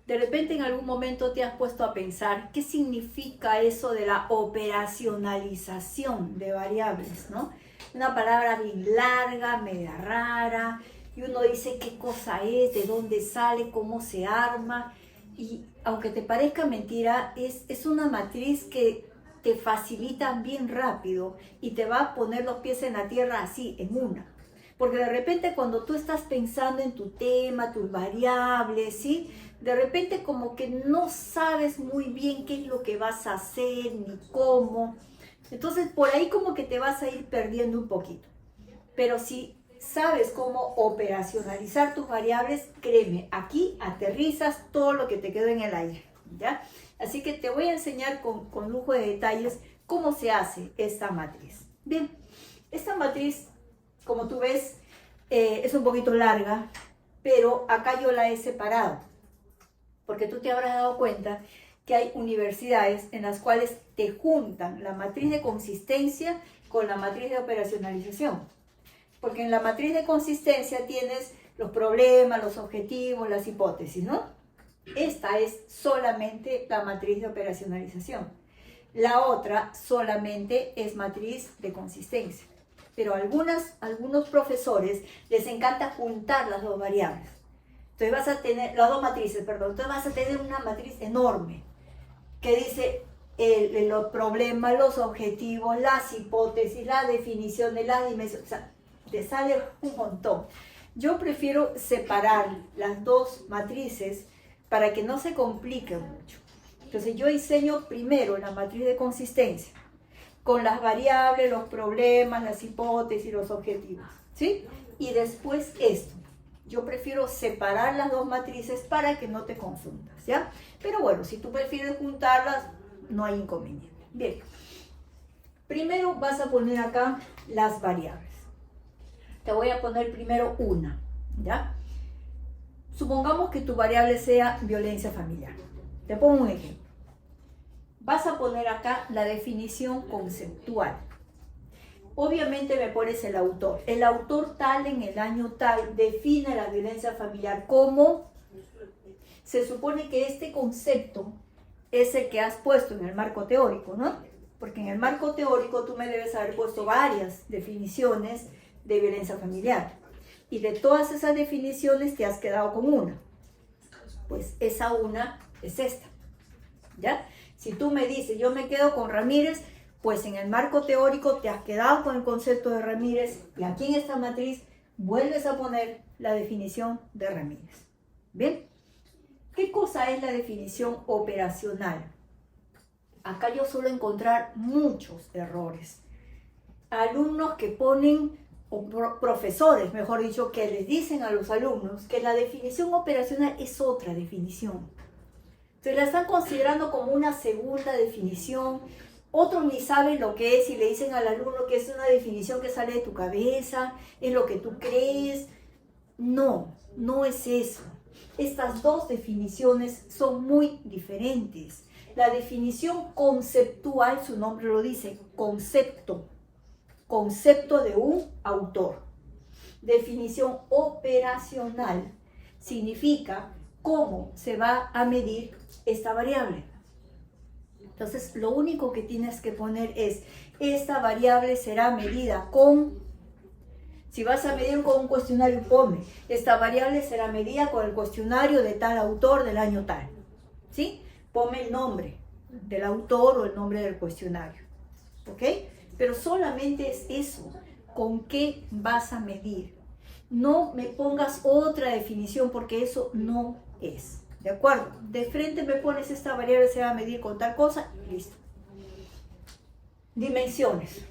De repente en algún momento te has puesto a pensar qué significa eso de la operacionalización de variables, ¿no? Una palabra bien larga, media rara, y uno dice qué cosa es, de dónde sale, cómo se arma, y aunque te parezca mentira, es una matriz que te facilita bien rápido y te va a poner los pies en la tierra así, en una. Porque de repente cuando tú estás pensando en tu tema, tus variables, ¿sí? De repente como que no sabes muy bien qué es lo que vas a hacer, ni cómo. Entonces por ahí como que te vas a ir perdiendo un poquito. Pero si sabes cómo operacionalizar tus variables, créeme, aquí aterrizas todo lo que te quedó en el aire, ¿ya? Así que te voy a enseñar con lujo de detalles cómo se hace esta matriz. Bien, esta matriz, como tú ves, es un poquito larga, pero acá yo la he separado, porque tú te habrás dado cuenta que hay universidades en las cuales te juntan la matriz de consistencia con la matriz de operacionalización. Porque en la matriz de consistencia tienes los problemas, los objetivos, las hipótesis, ¿no? Esta es solamente la matriz de operacionalización. La otra solamente es matriz de consistencia. Pero a algunos profesores les encanta juntar las dos variables. Entonces vas a tener, las dos matrices, perdón. Entonces vas a tener una matriz enorme que dice los problemas, los objetivos, las hipótesis, la definición de las dimensiones. O sea, te sale un montón. Yo prefiero separar las dos matrices para que no se compliquen mucho. Entonces yo enseño primero la matriz de consistencia con las variables, los problemas, las hipótesis, los objetivos, ¿sí? Y después esto. Yo prefiero separar las dos matrices para que no te confundas, ¿ya? Pero bueno, si tú prefieres juntarlas, no hay inconveniente. Bien, primero vas a poner acá las variables. Te voy a poner primero una, ¿ya? Supongamos que tu variable sea violencia familiar. Te pongo un ejemplo. Vas a poner acá la definición conceptual. Obviamente me pones el autor. El autor tal en el año tal define la violencia familiar como... Se supone que este concepto es el que has puesto en el marco teórico, ¿no? Porque en el marco teórico tú me debes haber puesto varias definiciones de violencia familiar. Y de todas esas definiciones te has quedado con una. Pues esa una es esta, ¿ya? Si tú me dices, yo me quedo con Ramírez, pues en el marco teórico te has quedado con el concepto de Ramírez y aquí en esta matriz vuelves a poner la definición de Ramírez. ¿Bien? ¿Qué cosa es la definición operacional? Acá yo suelo encontrar muchos errores. Alumnos que ponen, o profesores, mejor dicho, que les dicen a los alumnos que la definición operacional es otra definición. Entonces la están considerando como una segunda definición. Otros ni saben lo que es y le dicen al alumno que es una definición que sale de tu cabeza, es lo que tú crees. No, no es eso. Estas dos definiciones son muy diferentes. La definición conceptual, su nombre lo dice, concepto de un autor. Definición operacional significa cómo se va a medir esta variable. Entonces, lo único que tienes que poner es, esta variable será medida con, si vas a medir con un cuestionario, ponme, esta variable será medida con el cuestionario de tal autor del año tal, ¿sí? Ponme el nombre del autor o el nombre del cuestionario, ¿ok? Pero solamente es eso, con qué vas a medir. No me pongas otra definición porque eso no es. ¿De acuerdo? De frente me pones esta variable se va a medir con tal cosa y listo. Dimensiones.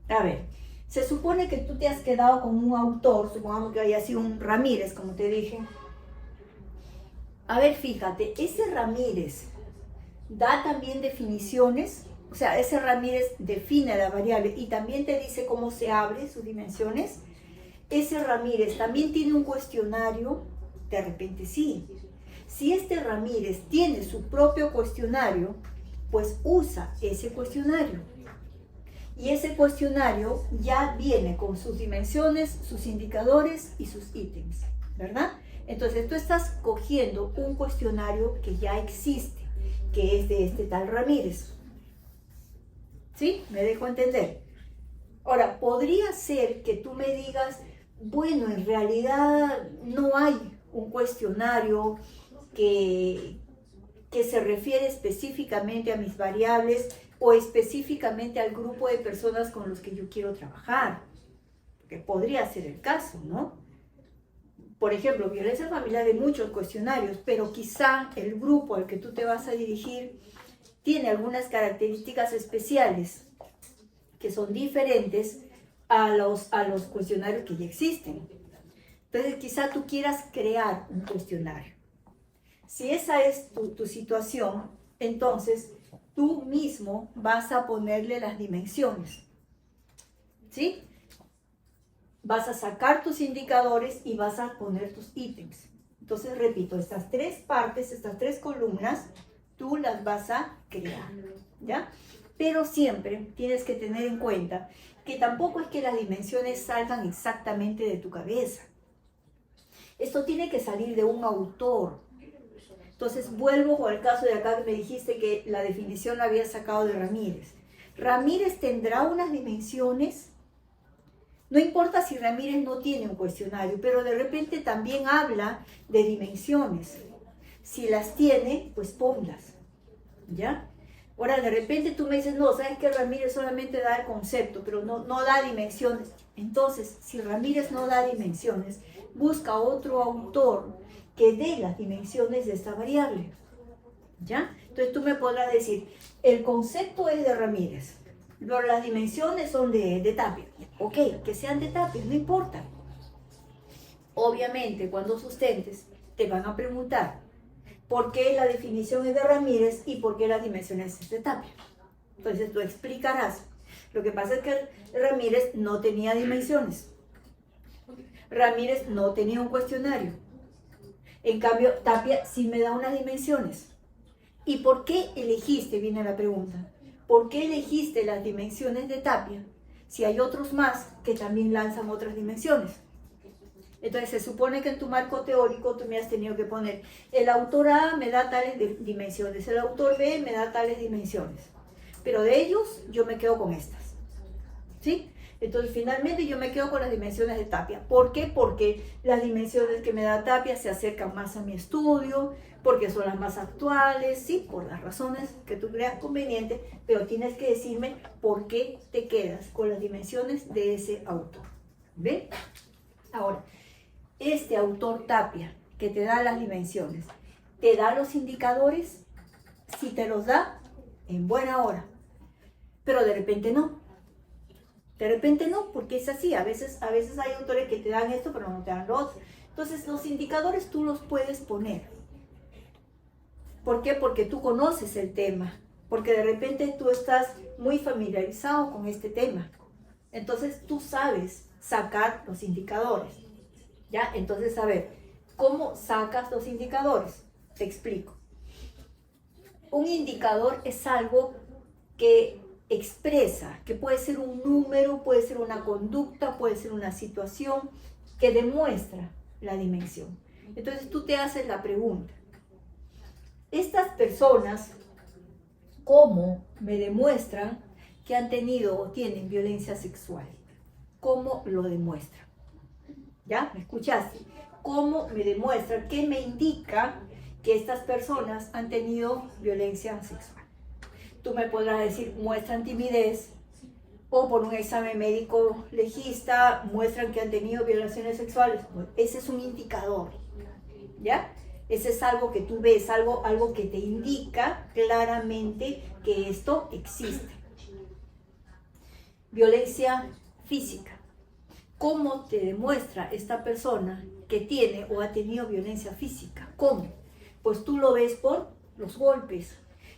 A ver, se supone que tú te has quedado con un autor, supongamos que haya sido un Ramírez, como te dije. A ver, fíjate, ese Ramírez da también definiciones, o sea, ese Ramírez define la variable y también te dice cómo se abre sus dimensiones. Ese Ramírez también tiene un cuestionario, de repente sí. Si este Ramírez tiene su propio cuestionario, pues usa ese cuestionario. Y ese cuestionario ya viene con sus dimensiones, sus indicadores y sus ítems, ¿verdad? Entonces tú estás cogiendo un cuestionario que ya existe, que es de este tal Ramírez. ¿Sí? ¿Me dejo entender? Ahora, podría ser que tú me digas, bueno, en realidad no hay un cuestionario que se refiere específicamente a mis variables o específicamente al grupo de personas con los que yo quiero trabajar. Que podría ser el caso, ¿no? Por ejemplo, violencia familiar hay muchos cuestionarios, pero quizá el grupo al que tú te vas a dirigir tiene algunas características especiales que son diferentes a los cuestionarios que ya existen. Entonces, quizá tú quieras crear un cuestionario. Si esa es tu situación, entonces tú mismo vas a ponerle las dimensiones, ¿sí? Vas a sacar tus indicadores y vas a poner tus ítems. Entonces, repito, estas tres partes, estas tres columnas, tú las vas a crear, ¿ya? Pero siempre tienes que tener en cuenta que tampoco es que las dimensiones salgan exactamente de tu cabeza. Esto tiene que salir de un autor. Entonces, vuelvo con el caso de acá que me dijiste que la definición la había sacado de Ramírez. Ramírez tendrá unas dimensiones. No importa si Ramírez no tiene un cuestionario, pero de repente también habla de dimensiones. Si las tiene, pues ponlas, ¿ya? Ahora, de repente tú me dices, no, sabes que Ramírez solamente da el concepto, pero no da dimensiones. Entonces, si Ramírez no da dimensiones, busca otro autor que dé las dimensiones de esta variable, ¿ya? Entonces tú me podrás decir, el concepto es de Ramírez, pero las dimensiones son de Tapia. Ok, que sean de Tapia, no importa. Obviamente, cuando sustentes, te van a preguntar por qué la definición es de Ramírez y por qué las dimensiones es de Tapia. Entonces tú explicarás. Lo que pasa es que Ramírez no tenía dimensiones. Ramírez no tenía un cuestionario. En cambio, Tapia sí me da unas dimensiones. ¿Y por qué elegiste? Viene la pregunta. ¿Por qué elegiste las dimensiones de Tapia si hay otros más que también lanzan otras dimensiones? Entonces se supone que en tu marco teórico tú me has tenido que poner, el autor A me da tales dimensiones, el autor B me da tales dimensiones, pero de ellos yo me quedo con estas, ¿sí? Entonces finalmente yo me quedo con las dimensiones de Tapia. ¿Por qué? Porque las dimensiones que me da Tapia se acercan más a mi estudio, porque son las más actuales, sí, por las razones que tú creas conveniente, pero tienes que decirme por qué te quedas con las dimensiones de ese autor. ¿Ve? Ahora, este autor Tapia, que te da las dimensiones, ¿te da los indicadores? Si te los da, en buena hora, pero de repente no. De repente no, porque es así. A veces hay autores que te dan esto, pero no te dan lo otro. Entonces, los indicadores tú los puedes poner. ¿Por qué? Porque tú conoces el tema. Porque de repente tú estás muy familiarizado con este tema. Entonces, tú sabes sacar los indicadores. ¿Ya? Entonces, a ver, ¿cómo sacas los indicadores? Te explico. Un indicador es algo que expresa, que puede ser un número, puede ser una conducta, puede ser una situación que demuestra la dimensión. Entonces tú te haces la pregunta, estas personas, ¿cómo me demuestran que han tenido o tienen violencia sexual? ¿Cómo lo demuestran? ¿Ya? ¿Me escuchaste? ¿Cómo me demuestran? ¿Qué me indica que estas personas han tenido violencia sexual? Tú me podrás decir, muestran timidez, o por un examen médico legista muestran que han tenido violaciones sexuales. Bueno, ese es un indicador, ¿ya? Ese es algo que tú ves, algo que te indica claramente que esto existe. Violencia física. ¿Cómo te demuestra esta persona que tiene o ha tenido violencia física? ¿Cómo? Pues tú lo ves por los golpes.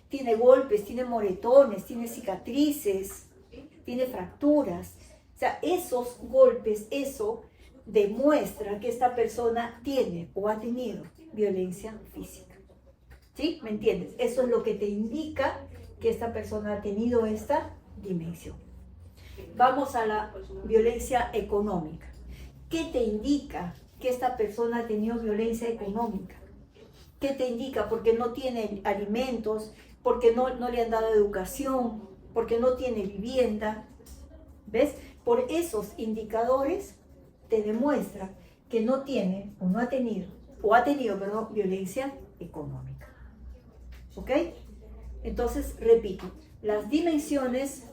Tiene golpes, tiene moretones, tiene cicatrices, tiene fracturas. O sea, esos golpes, eso demuestra que esta persona tiene o ha tenido violencia física. ¿Sí? ¿Me entiendes? Eso es lo que te indica que esta persona ha tenido esta dimensión. Vamos a la violencia económica. ¿Qué te indica que esta persona ha tenido violencia económica. ¿Qué te indica? Porque no tiene alimentos, porque no le han dado educación, porque no tiene vivienda. ¿Ves? Por esos indicadores te demuestra que no tiene o no ha tenido, o ha tenido, perdón, violencia económica. ¿Ok? Entonces, repito, las dimensiones,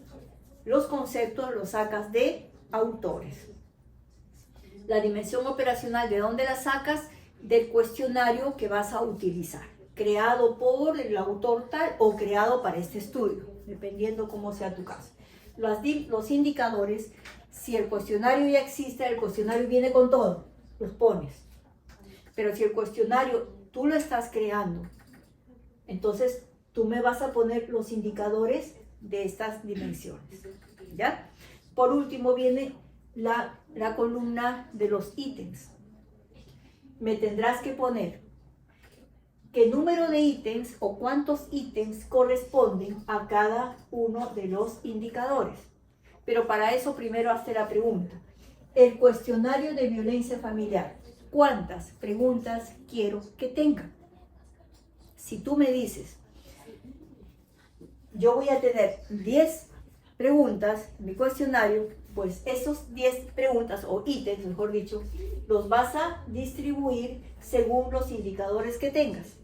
los conceptos los sacas de autores. La dimensión operacional, ¿de dónde la sacas? Del cuestionario que vas a utilizar, creado por el autor tal o creado para este estudio, dependiendo cómo sea tu caso. Los indicadores, si el cuestionario ya existe, el cuestionario viene con todo, los pones. Pero si el cuestionario tú lo estás creando, entonces tú me vas a poner los indicadores de estas dimensiones, ¿ya? Por último viene la columna de los ítems. Me tendrás que poner qué número de ítems o cuántos ítems corresponden a cada uno de los indicadores. Pero para eso primero hazte la pregunta. El cuestionario de violencia familiar, ¿cuántas preguntas quiero que tenga? Si tú me dices, yo voy a tener 10 preguntas en mi cuestionario, pues esos 10 preguntas o ítems, mejor dicho, los vas a distribuir según los indicadores que tengas.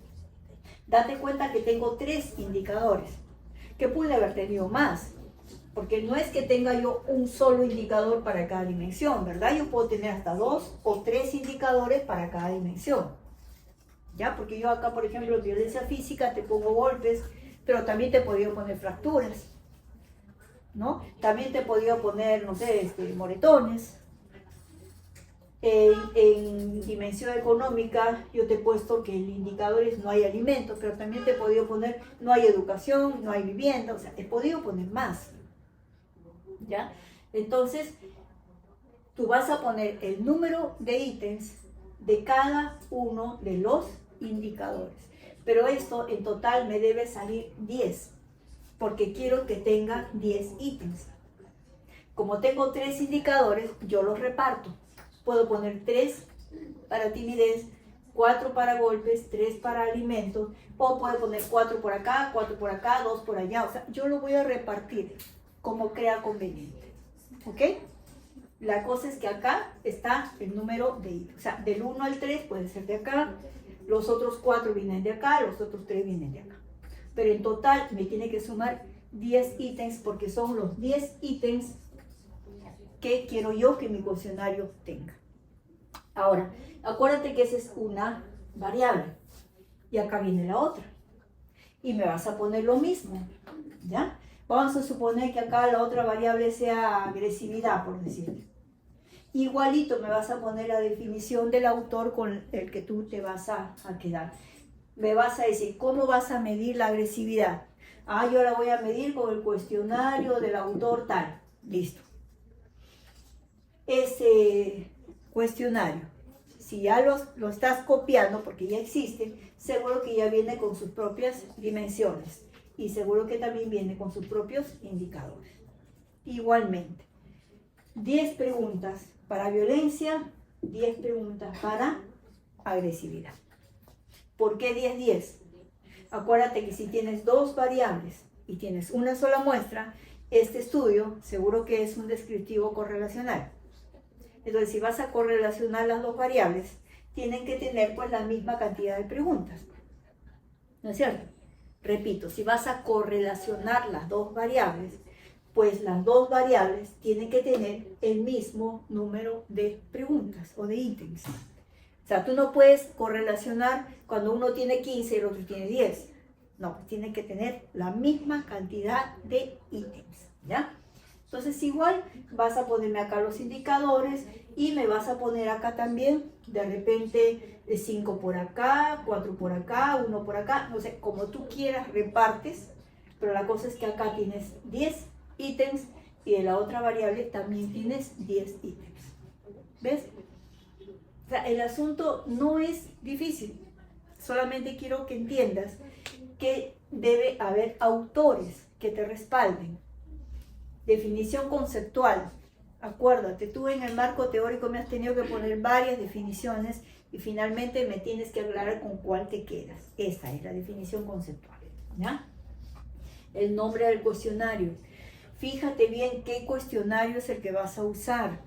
Date cuenta que tengo 3 indicadores, que pude haber tenido más, porque no es que tenga yo un solo indicador para cada dimensión, ¿verdad? Yo puedo tener hasta 2 o 3 indicadores para cada dimensión, ¿ya? Porque yo acá, por ejemplo, en violencia física te pongo golpes, pero también te he podido poner fracturas, ¿no? También te he podido poner, no sé, moretones. En dimensión económica yo te he puesto que el indicador es no hay alimentos, pero también te he podido poner no hay educación, no hay vivienda, o sea, he podido poner más, ¿ya? Entonces, tú vas a poner el número de ítems de cada uno de los indicadores, pero esto en total me debe salir 10, porque quiero que tenga 10 ítems. Como tengo 3 indicadores, yo los reparto. Puedo poner 3 para timidez, 4 para golpes, 3 para alimentos, o puedo poner 4 por acá, 2 por allá. O sea, yo lo voy a repartir como crea conveniente. ¿Ok? La cosa es que acá está el número de ítems. O sea, del 1 al 3 puede ser de acá, los otros 4 vienen de acá, los otros 3 vienen de acá. Pero en total me tiene que sumar 10 ítems porque son los 10 ítems que quiero yo que mi cuestionario tenga. Ahora, acuérdate que esa es una variable y acá viene la otra. Y me vas a poner lo mismo, ¿ya? Vamos a suponer que acá la otra variable sea agresividad, por decirte. Igualito me vas a poner la definición del autor con el que tú te vas a quedar. Me vas a decir, ¿cómo vas a medir la agresividad? Ah, yo la voy a medir con el cuestionario del autor tal. Listo. Ese cuestionario, si ya lo estás copiando, porque ya existe, seguro que ya viene con sus propias dimensiones y seguro que también viene con sus propios indicadores. Igualmente, 10 preguntas para violencia, 10 preguntas para agresividad. ¿Por qué 10-10? Acuérdate que si tienes 2 variables y tienes una sola muestra, este estudio seguro que es un descriptivo correlacional. Entonces, si vas a correlacionar las 2 variables, tienen que tener pues la misma cantidad de preguntas. ¿No es cierto? Repito, si vas a correlacionar las 2 variables, pues las 2 variables tienen que tener el mismo número de preguntas o de ítems. O sea, tú no puedes correlacionar cuando uno tiene 15 y el otro tiene 10. No, tiene que tener la misma cantidad de ítems, ¿ya? Entonces igual vas a ponerme acá los indicadores y me vas a poner acá también de repente 5 por acá, 4 por acá, 1 por acá, no sé, como tú quieras repartes, pero la cosa es que acá tienes 10 ítems y de la otra variable también tienes 10 ítems. ¿Ves? O sea, el asunto no es difícil, solamente quiero que entiendas que debe haber autores que te respalden. Definición conceptual. Acuérdate, tú en el marco teórico me has tenido que poner varias definiciones y finalmente me tienes que aclarar con cuál te quedas. Esta es la definición conceptual, ¿ya? El nombre del cuestionario. Fíjate bien qué cuestionario es el que vas a usar.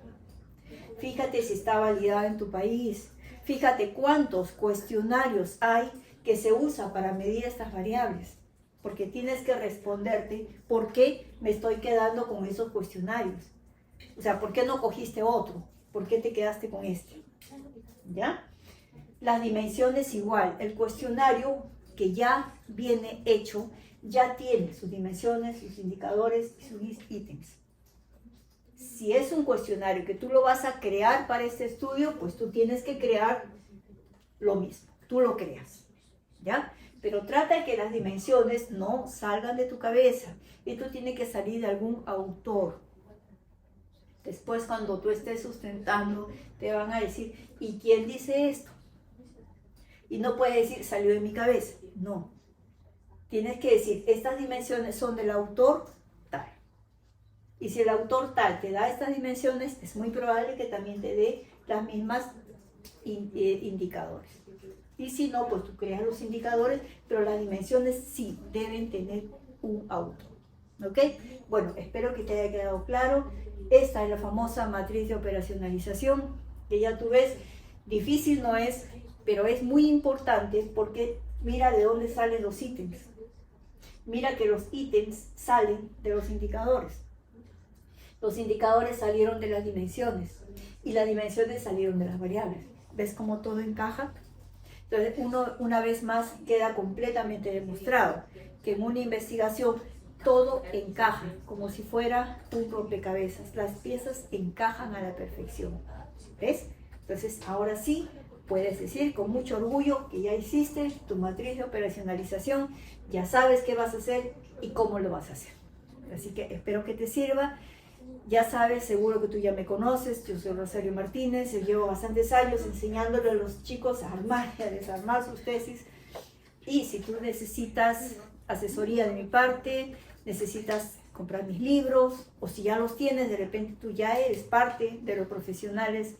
Fíjate si está validado en tu país. Fíjate cuántos cuestionarios hay que se usa para medir estas variables. Porque tienes que responderte por qué me estoy quedando con esos cuestionarios. O sea, ¿por qué no cogiste otro? ¿Por qué te quedaste con este? ¿Ya? Las dimensiones igual. El cuestionario que ya viene hecho ya tiene sus dimensiones, sus indicadores y sus ítems. Si es un cuestionario que tú lo vas a crear para este estudio, pues tú tienes que crear lo mismo. Tú lo creas, ¿ya? Pero trata de que las dimensiones no salgan de tu cabeza. Esto tiene que salir de algún autor. Después, cuando tú estés sustentando, te van a decir, ¿y quién dice esto? Y no puedes decir, salió de mi cabeza. No. Tienes que decir, estas dimensiones son del autor tal. Y si el autor tal te da estas dimensiones, es muy probable que también te dé las mismas indicadores. Y si no, pues tú creas los indicadores, pero las dimensiones sí deben tener un autor. ¿Ok? Bueno, espero que te haya quedado claro. Esta es la famosa matriz de operacionalización, que ya tú ves, difícil no es, pero es muy importante porque mira de dónde salen los ítems. Mira que los ítems salen de los indicadores. Los indicadores salieron de las dimensiones y las dimensiones salieron de las variables. ¿Ves cómo todo encaja? Entonces, una vez más queda completamente demostrado que en una investigación todo encaja, como si fuera un rompecabezas. Las piezas encajan a la perfección. ¿Ves? Entonces, ahora sí, puedes decir con mucho orgullo que ya hiciste tu matriz de operacionalización, ya sabes qué vas a hacer y cómo lo vas a hacer. Así que espero que te sirva. Ya sabes, seguro que tú ya me conoces, yo soy Rosario Martínez, yo llevo bastantes años enseñándole a los chicos a armar y a desarmar sus tesis. Y si tú necesitas asesoría de mi parte, necesitas comprar mis libros, o si ya los tienes, de repente tú ya eres parte de los profesionales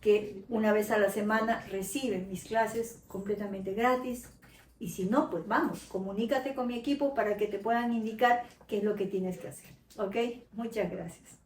que una vez a la semana reciben mis clases completamente gratis. Y si no, pues vamos, comunícate con mi equipo para que te puedan indicar qué es lo que tienes que hacer. ¿Ok? Muchas gracias.